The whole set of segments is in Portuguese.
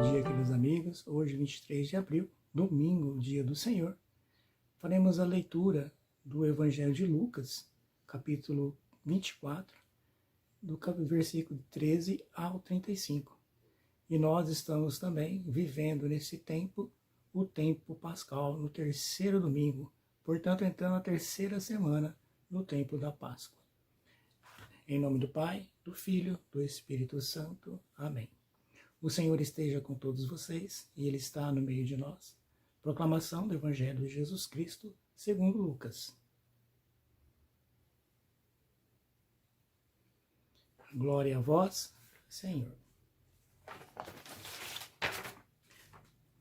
dia, queridos amigos. Hoje, 23 de abril, domingo, dia do Senhor. Faremos a leitura do Evangelho de Lucas, capítulo 24, do versículo 13 ao 35. E nós estamos também vivendo nesse tempo, o tempo pascal, no terceiro domingo, portanto, entrando na terceira semana no tempo da Páscoa. Em nome do Pai, do Filho, do Espírito Santo. Amém. O Senhor esteja com todos vocês, e Ele está no meio de nós. Proclamação do Evangelho de Jesus Cristo, segundo Lucas. Glória a vós, Senhor.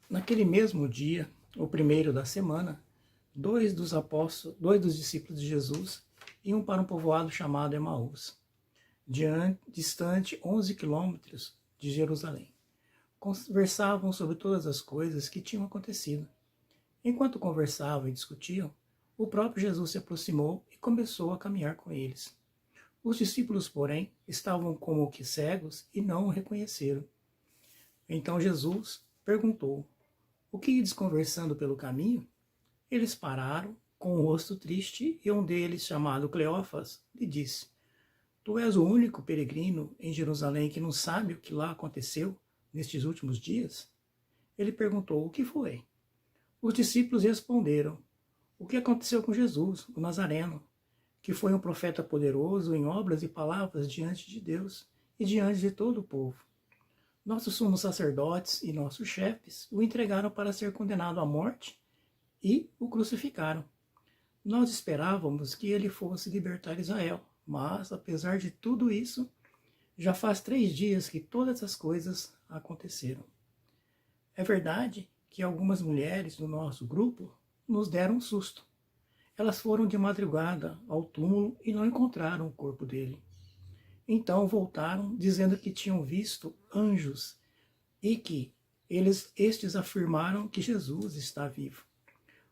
Naquele mesmo dia, o primeiro da semana, dois dos discípulos de Jesus iam para um povoado chamado Emaús, distante 11 quilômetros de Jerusalém. Conversavam sobre todas as coisas que tinham acontecido. Enquanto conversavam e discutiam, o próprio Jesus se aproximou e começou a caminhar com eles. Os discípulos, porém, estavam como que cegos e não o reconheceram. Então Jesus perguntou: "O que ides conversando pelo caminho?" Eles pararam, com o rosto triste, e um deles, chamado Cleófas, lhe disse: "Tu és o único peregrino em Jerusalém que não sabe o que lá aconteceu nestes últimos dias?" Ele perguntou: "O que foi?" Os discípulos responderam: "O que aconteceu com Jesus, o Nazareno, que foi um profeta poderoso em obras e palavras diante de Deus e diante de todo o povo. Nossos sumos sacerdotes e nossos chefes o entregaram para ser condenado à morte e o crucificaram. Nós esperávamos que ele fosse libertar Israel, mas, apesar de tudo isso, já faz 3 dias que todas essas coisas aconteceram. É verdade que algumas mulheres do nosso grupo nos deram um susto. Elas foram de madrugada ao túmulo e não encontraram o corpo dele. Então voltaram dizendo que tinham visto anjos e que estes afirmaram que Jesus está vivo.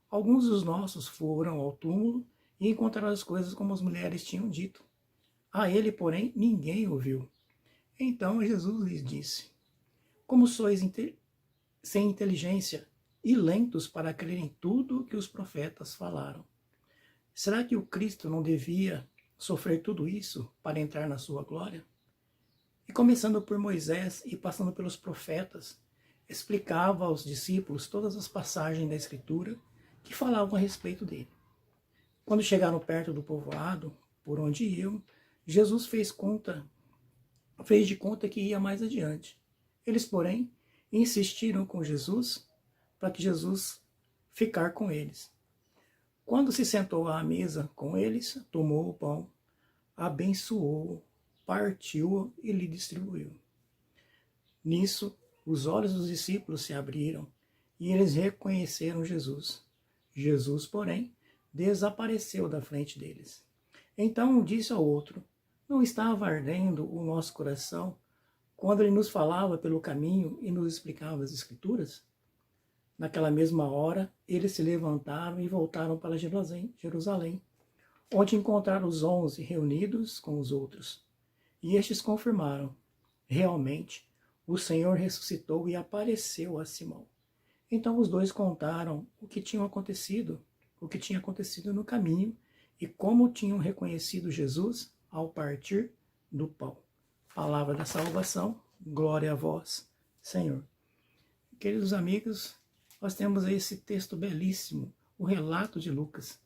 Alguns dos nossos foram ao túmulo e encontraram as coisas como as mulheres tinham dito. A ele, porém, ninguém ouviu. Então Jesus lhes disse: Como sois sem inteligência e lentos para crer em tudo que os profetas falaram. Será que o Cristo não devia sofrer tudo isso para entrar na sua glória? E começando por Moisés e passando pelos profetas, explicava aos discípulos todas as passagens da Escritura que falavam a respeito dele. Quando chegaram perto do povoado, por onde iam, Jesus fez de conta que ia mais adiante. Eles, porém, insistiram com Jesus para que Jesus ficar com eles. Quando se sentou à mesa com eles, tomou o pão, abençoou, partiu e lhe distribuiu. Nisso, os olhos dos discípulos se abriram e eles reconheceram Jesus. Jesus, porém, desapareceu da frente deles. Então um disse ao outro: Não estava ardendo o nosso coração quando ele nos falava pelo caminho e nos explicava as Escrituras? Naquela mesma hora, eles se levantaram e voltaram para Jerusalém, onde encontraram os 11 reunidos com os outros. E estes confirmaram: realmente, o Senhor ressuscitou e apareceu a Simão. Então os dois contaram o que tinha acontecido no caminho e como tinham reconhecido Jesus ao partir do pão. Palavra da salvação, glória a vós, Senhor. Queridos amigos, nós temos aí esse texto belíssimo, o relato de Lucas.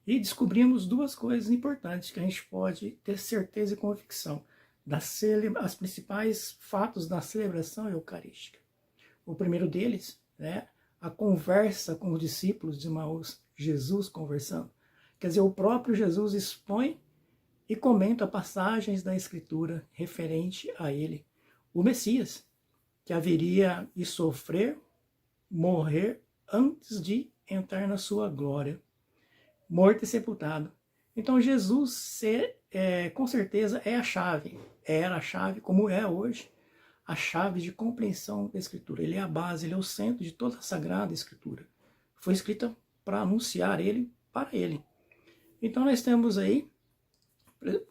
E descobrimos 2 coisas importantes que a gente pode ter certeza e convicção as principais fatos da celebração eucarística. O primeiro deles é a conversa com os discípulos de Emaús, Jesus conversando. Quer dizer, o próprio Jesus expõe e comenta passagens da Escritura referente a ele, o Messias, que haveria de sofrer, morrer antes de entrar na sua glória, morto e sepultado. Então Jesus, com certeza, é a chave, era a chave, como é hoje, a chave de compreensão da Escritura. Ele é a base, ele é o centro de toda a Sagrada Escritura. Foi escrita para anunciar ele, para ele. Então nós temos aí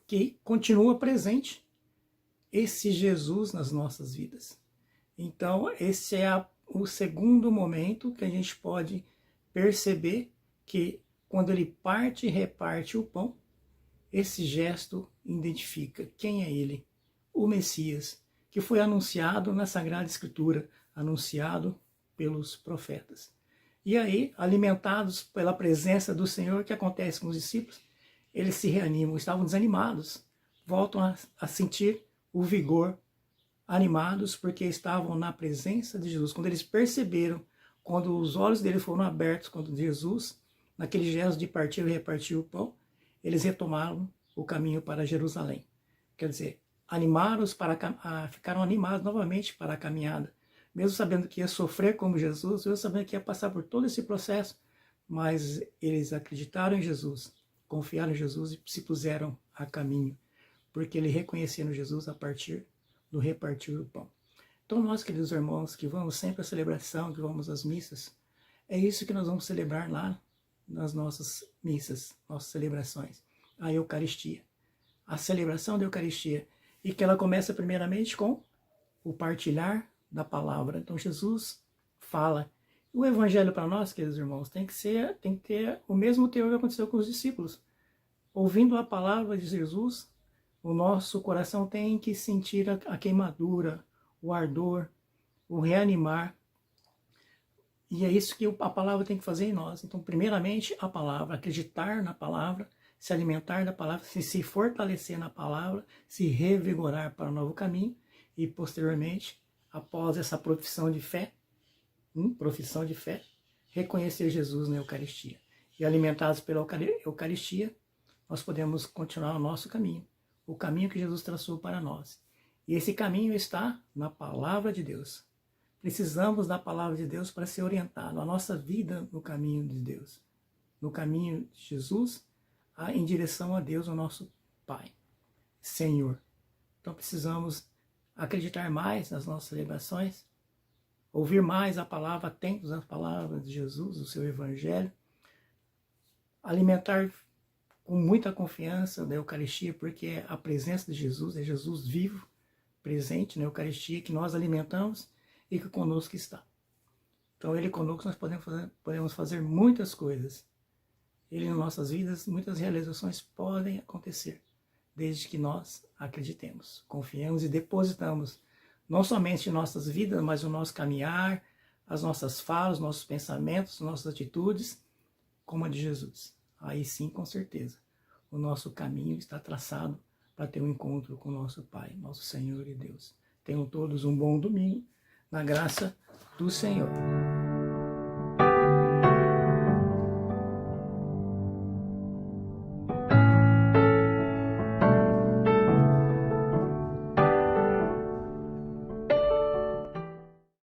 que continua presente esse Jesus nas nossas vidas. Então, esse é o segundo momento que a gente pode perceber que quando ele parte e reparte o pão, esse gesto identifica quem é ele, o Messias, que foi anunciado na Sagrada Escritura, anunciado pelos profetas. E aí, alimentados pela presença do Senhor, o que acontece com os discípulos? Eles se reanimam, estavam desanimados, voltam a sentir o vigor, animados porque estavam na presença de Jesus. Quando eles perceberam, quando os olhos deles foram abertos, quando Jesus, naquele gesto de partir e repartir o pão, eles retomaram o caminho para Jerusalém. Quer dizer, ficaram animados novamente para a caminhada, mesmo sabendo que ia sofrer como Jesus, mesmo sabendo que ia passar por todo esse processo, mas eles acreditaram em Jesus, confiaram em Jesus e se puseram a caminho, porque ele reconheceram Jesus a partir do repartir do pão. Então nós, queridos irmãos, que vamos sempre à celebração, que vamos às missas, é isso que nós vamos celebrar lá nas nossas missas, nossas celebrações, a Eucaristia, a celebração da Eucaristia, e que ela começa primeiramente com o partilhar da palavra. Então Jesus fala. O evangelho para nós, queridos irmãos, tem que ter o mesmo teor que aconteceu com os discípulos. Ouvindo a palavra de Jesus, o nosso coração tem que sentir a queimadura, o ardor, o reanimar. E é isso que a palavra tem que fazer em nós. Então, primeiramente, a palavra, acreditar na palavra, se alimentar da palavra, se fortalecer na palavra, se revigorar para o novo caminho e, posteriormente, após essa profissão de fé, reconhecer Jesus na Eucaristia. E alimentados pela Eucaristia, nós podemos continuar o nosso caminho, o caminho que Jesus traçou para nós. E esse caminho está na palavra de Deus. Precisamos da palavra de Deus para ser orientado, a nossa vida no caminho de Deus, no caminho de Jesus, em direção a Deus, o nosso Pai, Senhor. Então precisamos acreditar mais nas nossas celebrações, ouvir mais a palavra, atentos às palavras de Jesus, o seu Evangelho, alimentar com muita confiança da Eucaristia, porque é a presença de Jesus, é Jesus vivo, presente na Eucaristia, que nós alimentamos e que conosco está. Então ele conosco nós podemos fazer muitas coisas. Ele em nossas vidas, muitas realizações podem acontecer, desde que nós acreditemos, confiemos e depositamos não somente em nossas vidas, mas o nosso caminhar, as nossas falas, nossos pensamentos, nossas atitudes, como a de Jesus. Aí sim, com certeza, o nosso caminho está traçado para ter um encontro com o nosso Pai, nosso Senhor e Deus. Tenham todos um bom domingo, na graça do Senhor.